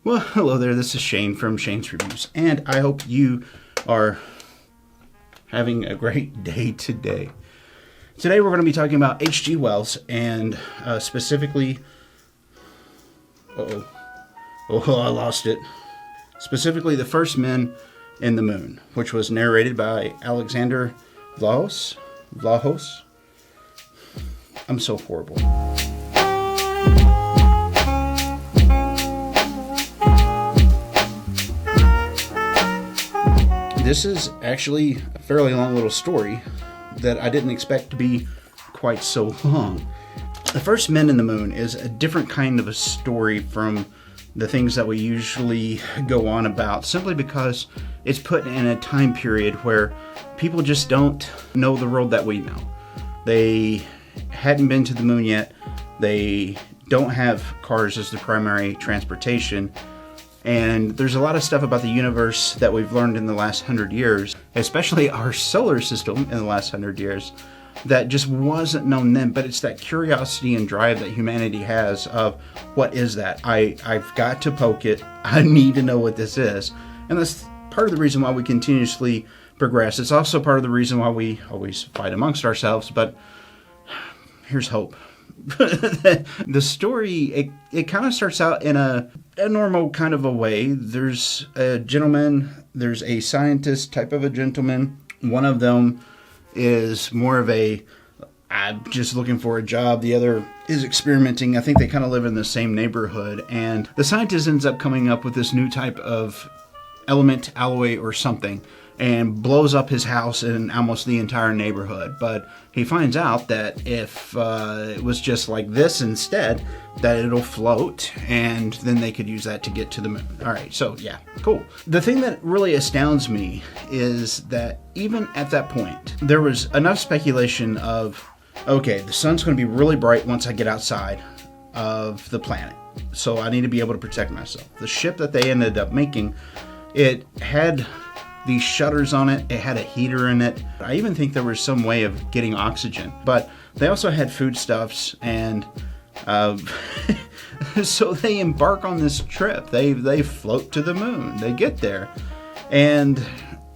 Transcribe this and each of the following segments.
Well, hello there, this is Shane from Shane's Reviews, and I hope you are having a great day today. Today we're going to be talking about H.G. Wells, and specifically... I lost it. Specifically, The First Men in the Moon, which was narrated by Alexander Vlahos. I'm so horrible. This is actually a fairly long little story that I didn't expect to be quite so long. The First Men in the Moon is a different kind of a story from the things that we usually go on about, simply because it's put in a time period where people just don't know the world that we know. They hadn't been to the moon yet. They don't have cars as the primary transportation. And there's a lot of stuff about the universe that we've learned in the last 100 years, especially our solar system in the last 100 years, that just wasn't known then. But it's that curiosity and drive that humanity has of, what is that? I've got to poke it. I need to know what this is. And that's part of the reason why we continuously progress. It's also part of the reason why we always fight amongst ourselves. But here's hope. The story, it kind of starts out in a normal kind of a way. There's a gentleman, there's a scientist type of a gentleman. One of them is more of I'm just looking for a job. The other is experimenting. I think they kind of live in the same neighborhood. And the scientist ends up coming up with this new type of element, alloy or something, and blows up his house and almost the entire neighborhood. But he finds out that if it was just like this instead, that it'll float, and then they could use that to get to the moon. All right, so yeah, cool. The thing that really astounds me is that even at that point, there was enough speculation of, okay, the sun's going to be really bright once I get outside of the planet, so I need to be able to protect myself. The ship that they ended up making, it had these shutters on it. It had a heater in it. I even think there was some way of getting oxygen. But they also had foodstuffs, and so they embark on this trip. They float to the moon. They get there. And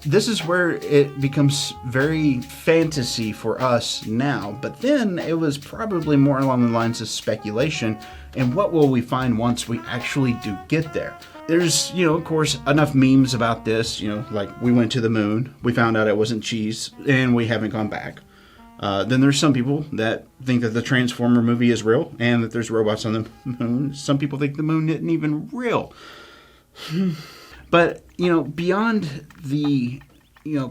this is where it becomes very fantasy for us now. But then it was probably more along the lines of speculation. And what will we find once we actually do get there? There's, of course, enough memes about this, like we went to the moon, we found out it wasn't cheese, and we haven't gone back. Then there's some people that think that the Transformer movie is real and that there's robots on the moon. Some people think the moon isn't even real. But, beyond the,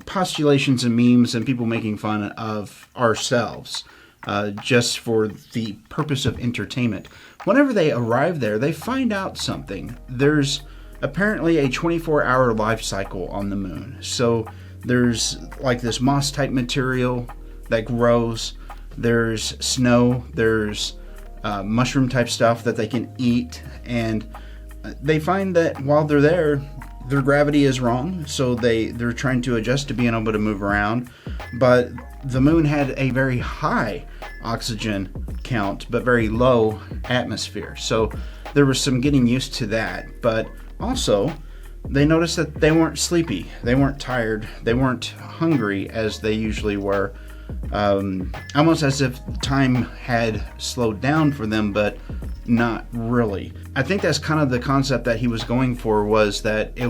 postulations and memes and people making fun of ourselves, just for the purpose of entertainment, whenever they arrive there, they find out something. There's apparently a 24-hour life cycle on the moon. So there's like this moss type material that grows. There's snow. There's mushroom type stuff that they can eat. And they find that while they're there, their gravity is wrong. So they're trying to adjust to being able to move around. But the moon had a very high oxygen count, but very low atmosphere. So there was some getting used to that. But also, they noticed that they weren't sleepy. They weren't tired. They weren't hungry as they usually were. Almost as if time had slowed down for them, but not really. I think that's kind of the concept that he was going for, was that it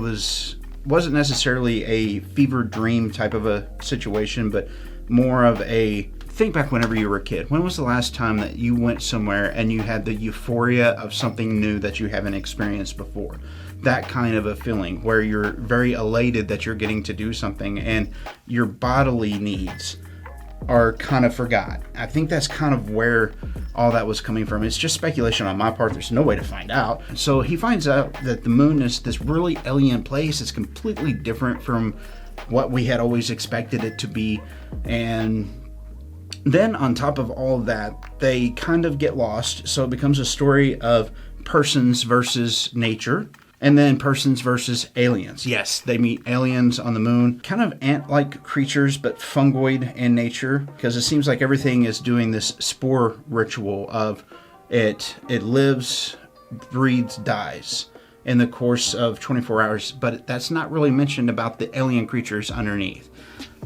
wasn't necessarily a fever dream type of a situation, but more of a, think back whenever you were a kid. When was the last time that you went somewhere and you had the euphoria of something new that you haven't experienced before? That kind of a feeling where you're very elated that you're getting to do something and your bodily needs are kind of forgot. I think that's kind of where all that was coming from. It's just speculation on my part. There's no way to find out. So he finds out that the moon is this really alien place. It's completely different from what we had always expected it to be. And then on top of all of that, they kind of get lost. So it becomes a story of persons versus nature. And then persons versus aliens. Yes, they meet aliens on the moon. Kind of ant-like creatures, but fungoid in nature. Because it seems like everything is doing this spore ritual of it lives, breeds, dies. in the course of 24 hours, but that's not really mentioned about the alien creatures underneath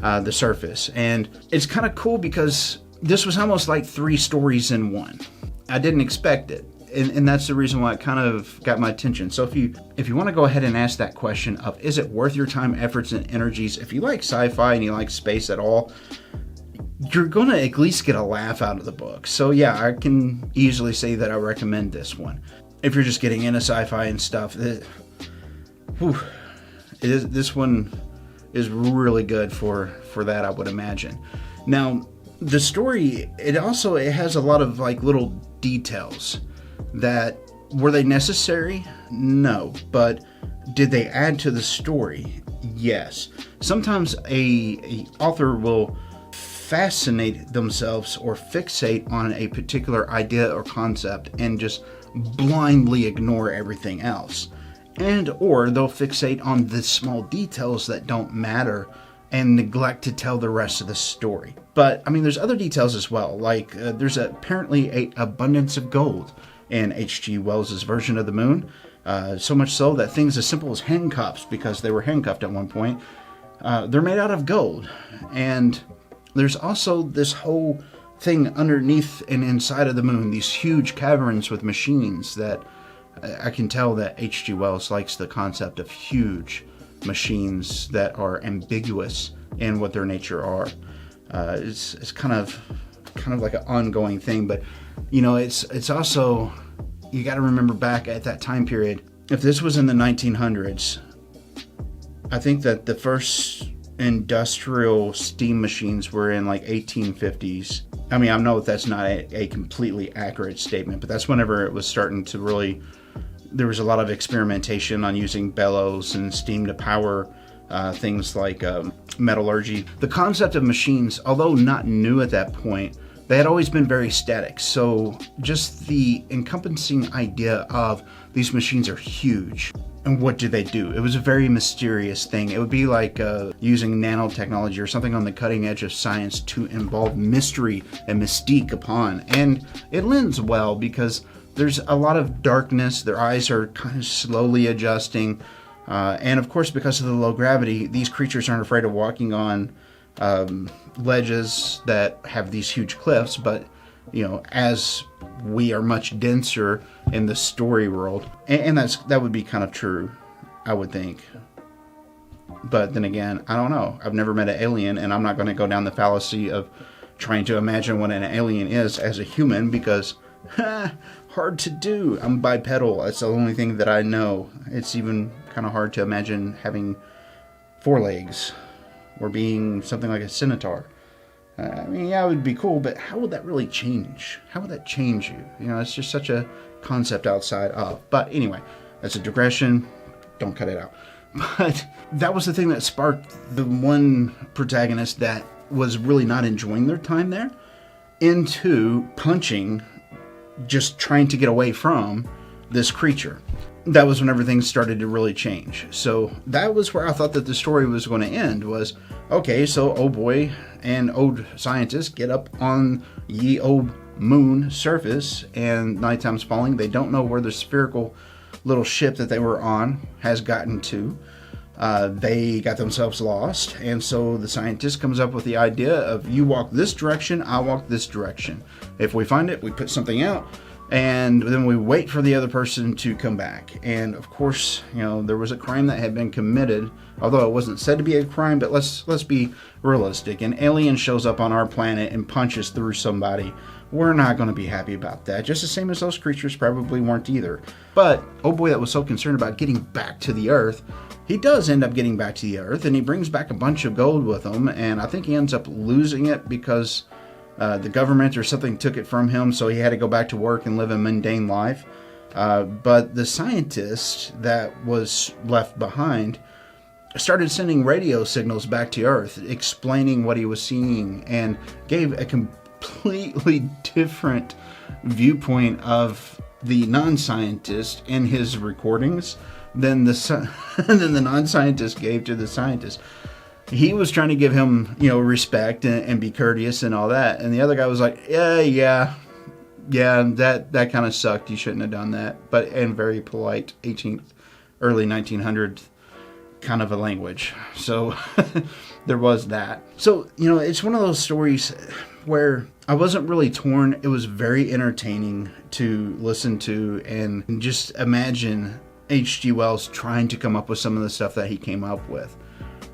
the surface. And it's kind of cool because this was almost like 3 stories in one. I didn't expect it. And that's the reason why it kind of got my attention. So if you want to go ahead and ask that question of, is it worth your time, efforts, and energies? If you like sci-fi and you like space at all, you're going to at least get a laugh out of the book. So yeah, I can easily say that I recommend this one. If you're just getting into sci-fi and stuff, this one is really good for that, I would imagine. Now, the story, it has a lot of like little details that, were they necessary? No. But did they add to the story? Yes. Sometimes a author will fascinate themselves or fixate on a particular idea or concept and just blindly ignore everything else. Or they'll fixate on the small details that don't matter and neglect to tell the rest of the story. But, I mean, there's other details as well. Like, there's apparently an abundance of gold in H.G. Wells' version of the moon. So much so that things as simple as handcuffs, because they were handcuffed at one point, they're made out of gold. And there's also this whole thing underneath and inside of the moon, these huge caverns with machines that I can tell that H.G. Wells likes the concept of huge machines that are ambiguous in what their nature are. It's kind of like an ongoing thing, but it's also, you got to remember back at that time period. If this was in the 1900s, I think that the first industrial steam machines were in like 1850s. I mean, I know that's not a completely accurate statement, but that's whenever it was starting to really, there was a lot of experimentation on using bellows and steam to power things like metallurgy. The concept of machines, although not new at that point, they had always been very static. So just the encompassing idea of these machines are huge. And what do they do? It was a very mysterious thing. It would be like using nanotechnology or something on the cutting edge of science to involve mystery and mystique upon. And it lends well because there's a lot of darkness. Their eyes are kind of slowly adjusting. And of course, because of the low gravity, these creatures aren't afraid of walking on ledges that have these huge cliffs. But, as we are much denser in the story world, and that would be kind of true, I would think. But then again, I don't know. I've never met an alien, and I'm not going to go down the fallacy of trying to imagine what an alien is as a human, because hard to do. I'm bipedal. That's the only thing that I know. It's even kind of hard to imagine having 4 legs or being something like a centaur. I mean, yeah, it would be cool, but how would that really change? How would that change you? It's just such a concept outside of. But anyway, that's a digression. Don't cut it out. But that was the thing that sparked the one protagonist that was really not enjoying their time there into punching, just trying to get away from this creature. That was when everything started to really change. So that was where I thought that the story was going to end, was, okay, so old boy and old scientist get up on ye old moon surface, and nighttime's falling. They don't know where the spherical little ship that they were on has gotten to. They got themselves lost, and so the scientist comes up with the idea of, you walk this direction, I walk this direction. If we find it, we put something out, and then we wait for the other person to come back. And of course, there was a crime that had been committed, although it wasn't said to be a crime, but let's be realistic. An alien shows up on our planet and punches through somebody. We're not going to be happy about that, just the same as those creatures probably weren't either. But oh boy, that was so concerned about getting back to the Earth, he does end up getting back to the Earth, and he brings back a bunch of gold with him, and I think he ends up losing it because the government or something took it from him, so he had to go back to work and live a mundane life. But the scientist that was left behind started sending radio signals back to Earth, explaining what he was seeing, and gave a completely different viewpoint of the non-scientist in his recordings than the non-scientist gave to the scientist. He was trying to give him, respect and be courteous and all that, and the other guy was like, yeah, that kind of sucked. You shouldn't have done that. But in very polite 18th early 1900s kind of a language. So there was that. So, you know, it's one of those stories where I wasn't really torn. It was very entertaining to listen to and just imagine H.G. Wells trying to come up with some of the stuff that he came up with.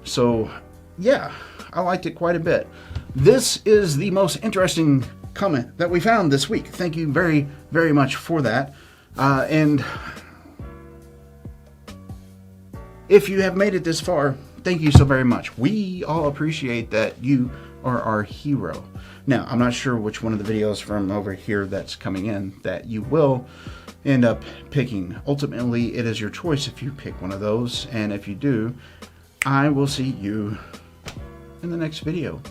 So, yeah, I liked it quite a bit. This is the most interesting comment that we found this week. Thank you very, very much for that. And if you have made it this far, thank you so very much. We all appreciate that you are our hero. Now, I'm not sure which one of the videos from over here that's coming in that you will end up picking. Ultimately, it is your choice if you pick one of those. And if you do, I will see you in the next video.